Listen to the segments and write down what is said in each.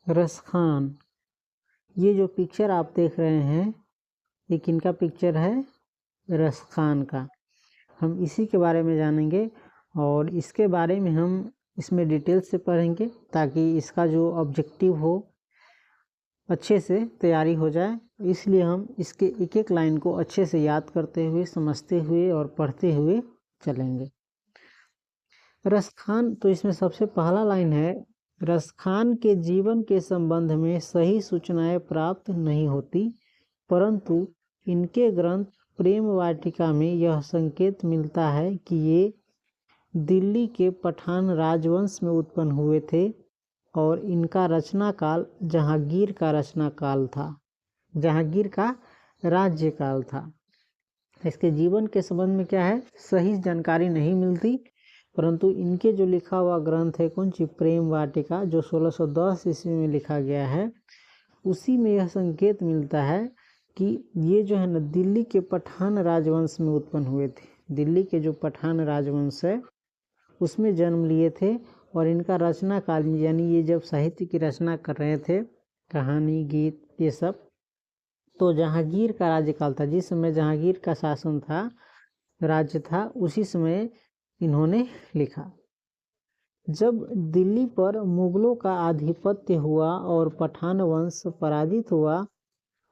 रसखान, ये जो पिक्चर आप देख रहे हैं ये किनका पिक्चर है? रसखान का। हम इसी के बारे में जानेंगे और इसके बारे में हम इसमें डिटेल से पढ़ेंगे ताकि इसका जो ऑब्जेक्टिव हो अच्छे से तैयारी हो जाए। इसलिए हम इसके एक एक लाइन को अच्छे से याद करते हुए, समझते हुए और पढ़ते हुए चलेंगे। रसखान, तो इसमें सबसे पहला लाइन है, रसखान के जीवन के संबंध में सही सूचनाएं प्राप्त नहीं होती, परंतु इनके ग्रंथ प्रेम वाटिका में यह संकेत मिलता है कि ये दिल्ली के पठान राजवंश में उत्पन्न हुए थे और इनका रचना काल जहांगीर का रचना काल था, जहांगीर का राज्यकाल था। इसके जीवन के संबंध में क्या है, सही जानकारी नहीं मिलती, परंतु इनके जो लिखा हुआ ग्रंथ है कौन सी, प्रेम वाटिका, जो 1610 ईस्वी में लिखा गया है, उसी में यह संकेत मिलता है कि ये जो है ना दिल्ली के पठान राजवंश में उत्पन्न हुए थे। दिल्ली के जो पठान राजवंश है उसमें जन्म लिए थे और इनका रचना काल में, यानी ये जब साहित्य की रचना कर रहे थे, कहानी, गीत, ये सब, तो जहांगीर का राज्यकाल था। जिस समय जहांगीर का शासन था, राज्य था, उसी समय इन्होंने लिखा। जब दिल्ली पर मुगलों का आधिपत्य हुआ और पठान वंश पराजित हुआ,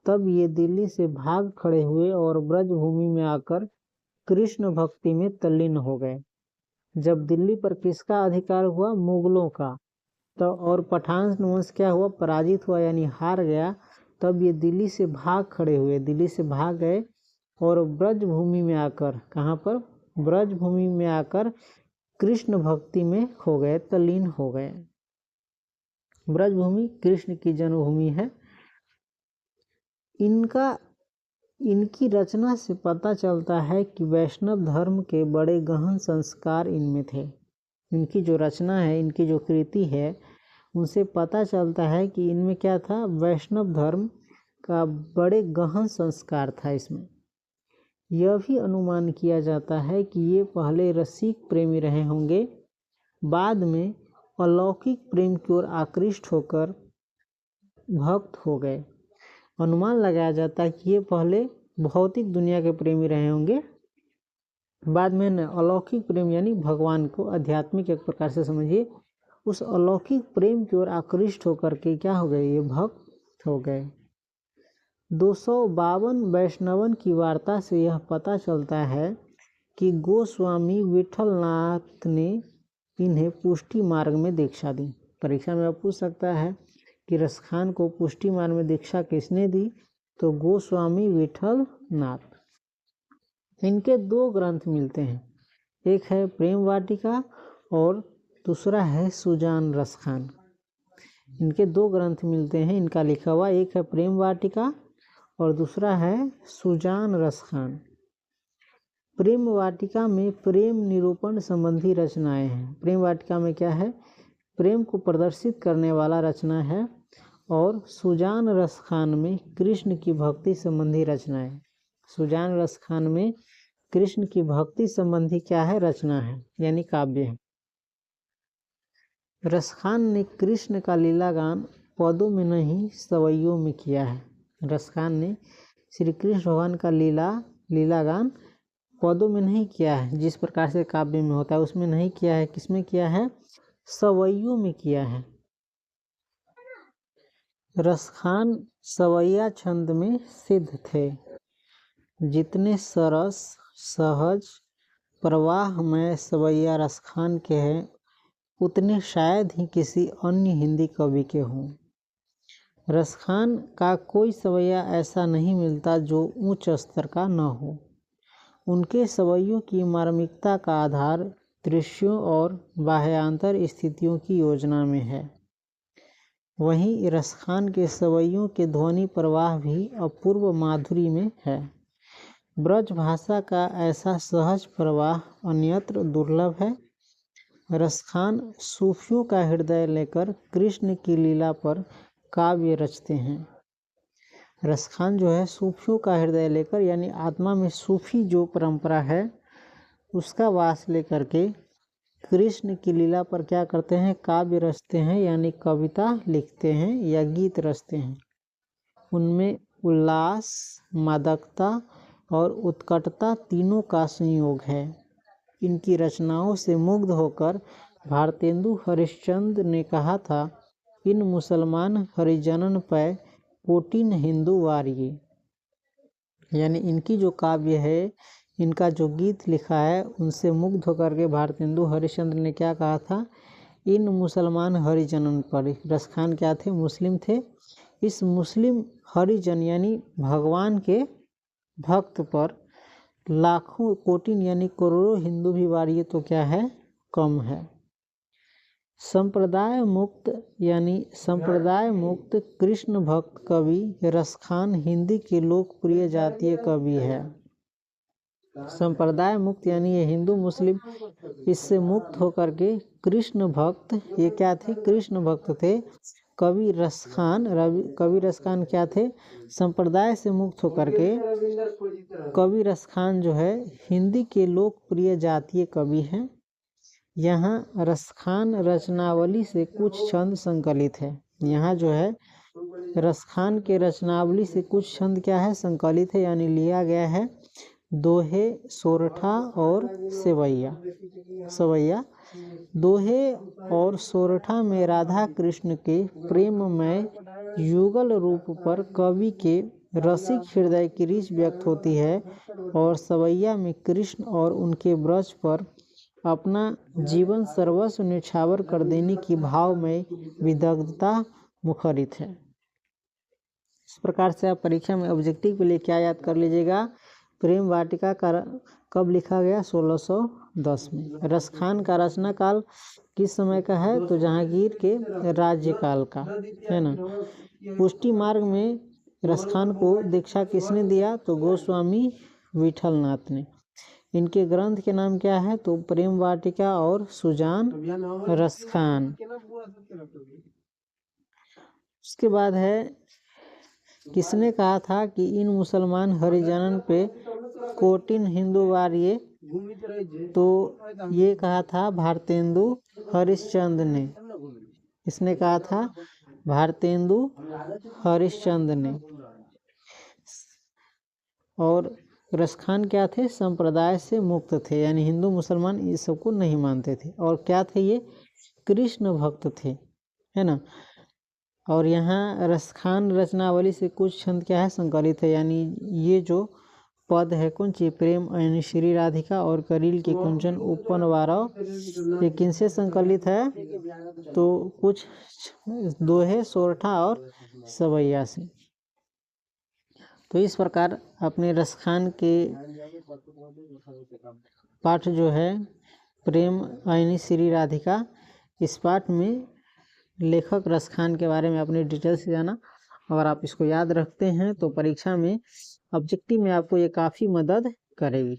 तब ये दिल्ली से भाग खड़े हुए और ब्रजभूमि में आकर कृष्ण भक्ति में तल्लीन हो गए। जब दिल्ली पर किसका अधिकार हुआ, मुगलों का, तो और पठान वंश क्या हुआ, पराजित हुआ, यानी हार गया, तब ये दिल्ली से भाग खड़े हुए, दिल्ली से भाग गए और ब्रजभूमि में आकर, कहाँ पर, ब्रजभूमि में आकर कृष्ण भक्ति में खो गए, तल्लीन हो गए। ब्रजभूमि कृष्ण की जन्मभूमि है। इनकी रचना से पता चलता है कि वैष्णव धर्म के बड़े गहन संस्कार इनमें थे। इनकी जो रचना है, इनकी जो कृति है, उनसे पता चलता है कि इनमें क्या था, वैष्णव धर्म का बड़े गहन संस्कार था इसमें। यह भी अनुमान किया जाता है कि ये पहले रसिक प्रेमी रहे होंगे, बाद में अलौकिक प्रेम की ओर आकृष्ट होकर भक्त हो गए। अनुमान लगाया जाता है कि ये पहले भौतिक दुनिया के प्रेमी रहे होंगे, बाद में न अलौकिक प्रेम, यानी भगवान को, आध्यात्मिक एक प्रकार से समझिए, उस अलौकिक प्रेम की ओर आकृष्ट होकर के क्या हो गए, ये भक्त हो गए। 252 वैष्णवन की वार्ता से यह पता चलता है कि गोस्वामी विठलनाथ ने इन्हें पुष्टि मार्ग में दीक्षा दी। परीक्षा में पूछ सकता है कि रसखान को पुष्टि मार्ग में दीक्षा किसने दी, तो गोस्वामी विठलनाथ। इनके दो ग्रंथ मिलते हैं, एक है प्रेम वाटिका और दूसरा है सुजान रसखान। इनके दो ग्रंथ मिलते हैं इनका लिखा हुआ, एक है प्रेम वाटिका और दूसरा है सुजान रसखान। प्रेम वाटिका में प्रेम निरूपण संबंधी रचनाएं हैं। प्रेम वाटिका में क्या है, प्रेम को प्रदर्शित करने वाला रचना है, और सुजान रसखान में कृष्ण की भक्ति संबंधी रचनाएं। सुजान रसखान में कृष्ण की भक्ति संबंधी क्या है, रचना है, यानी काव्य है। रसखान ने कृष्ण का लीलागान पदों में नहीं सवैयों में किया है। रसखान ने श्री कृष्ण भगवान का लीलागान पदों में नहीं किया है, जिस प्रकार से काव्य में होता है उसमें नहीं किया है। किसमें किया है, सवैयों में किया है। रसखान सवैया छंद में सिद्ध थे। जितने सरस, सहज, प्रवाहमय सवैया रसखान के हैं, उतने शायद ही किसी अन्य हिंदी कवि के हों। रसखान का कोई सवैया ऐसा नहीं मिलता जो उच्च स्तर का न हो। उनके सवैयों की मार्मिकता का आधार दृश्यों और बाह्यांतर स्थितियों की योजना में है। वहीं रसखान के सवैयों के ध्वनि प्रवाह भी अपूर्व माधुरी में है। ब्रज भाषा का ऐसा सहज प्रवाह अन्यत्र दुर्लभ है। रसखान सूफियों का हृदय लेकर कृष्ण की लीला पर काव्य रचते हैं। रसखान जो है सूफियों का हृदय लेकर, यानी आत्मा में सूफी जो परंपरा है उसका वास लेकर के कृष्ण की लीला पर क्या करते हैं, काव्य रचते हैं, यानी कविता लिखते हैं या गीत रचते हैं। उनमें उल्लास, मादकता और उत्कटता तीनों का संयोग है। इनकी रचनाओं से मुग्ध होकर भारतेंदु हरिश्चंद्र ने कहा था, इन मुसलमान हरिजनन पै कोटिन हिंदू वारिये। यानी इनकी जो काव्य है, इनका जो गीत लिखा है, उनसे मुग्ध होकर के भारतेंदु हरिश्चंद्र ने क्या कहा था, इन मुसलमान हरिजनन पर। रसखान क्या थे, मुस्लिम थे। इस मुस्लिम हरिजन यानी भगवान के भक्त पर लाखों कोटिन यानी करोड़ों हिंदू भी वारिये तो क्या है, कम है। संप्रदाय मुक्त यानी संप्रदाय मुक्त कृष्ण भक्त कवि रसखान हिंदी के लोकप्रिय जातीय कवि है। संप्रदाय मुक्त यानी ये हिंदू मुस्लिम इससे मुक्त होकर के कृष्ण भक्त, ये क्या थे, कृष्ण भक्त थे। कवि रसखान क्या थे, संप्रदाय से मुक्त होकर के कवि रसखान जो है हिंदी के लोकप्रिय जातीय कवि हैं। यहाँ रसखान रचनावली से कुछ छंद संकलित है। यहाँ जो है रसखान के रचनावली से कुछ छंद क्या है, संकलित है, यानी लिया गया है। दोहे, सोरठा और सवैया। दोहे और सोरठा में राधा कृष्ण के प्रेममय युगल रूप पर कवि के रसिक हृदय की रीछ व्यक्त होती है, और सवैया में कृष्ण और उनके ब्रज पर अपना जीवन सर्वस्व न्यौछावर कर देने की भावमय विदग्धता मुखरित है। इस प्रकार से आप परीक्षा में ऑब्जेक्टिव के लिए क्या याद कर लीजिएगा, प्रेम वाटिका का कब लिखा गया, 1610 में। रसखान का रचना काल किस समय का है, तो जहांगीर के राज्यकाल का है ना। पुष्टि मार्ग में रसखान को दीक्षा किसने दिया, तो गोस्वामी विठलनाथ ने। इनके ग्रंथ के नाम क्या है, तो प्रेम वाटिका और सुजान रसखान। उसके बाद है, किसने कहा था कि इन मुसलमान हरिजनन पे कोटिन हिंदू वारिये, तो ये कहा था भारतेंदु हरिश्चंद्र ने। इसने कहा था भारतेंदु हरिश्चंद्र ने। और रसखान क्या थे, संप्रदाय से मुक्त थे, यानी हिंदू मुसलमान इस सबको नहीं मानते थे। और क्या थे, ये कृष्ण भक्त थे, है ना। और यहाँ रसखान रचनावली से कुछ छंद क्या है, संकलित है, यानी ये जो पद है कौन सी, प्रेम यानी श्री राधिका और करील के कुंचन उपवन वारव, ये किनसे संकलित है, तो कुछ दोहे, सोरठा और सवैया से। तो इस प्रकार अपने रसखान के पाठ जो है प्रेम यानी श्री राधिका, इस पाठ में लेखक रसखान के बारे में अपनी डिटेल से जाना। अगर आप इसको याद रखते हैं तो परीक्षा में ऑब्जेक्टिव में आपको ये काफ़ी मदद करेगी।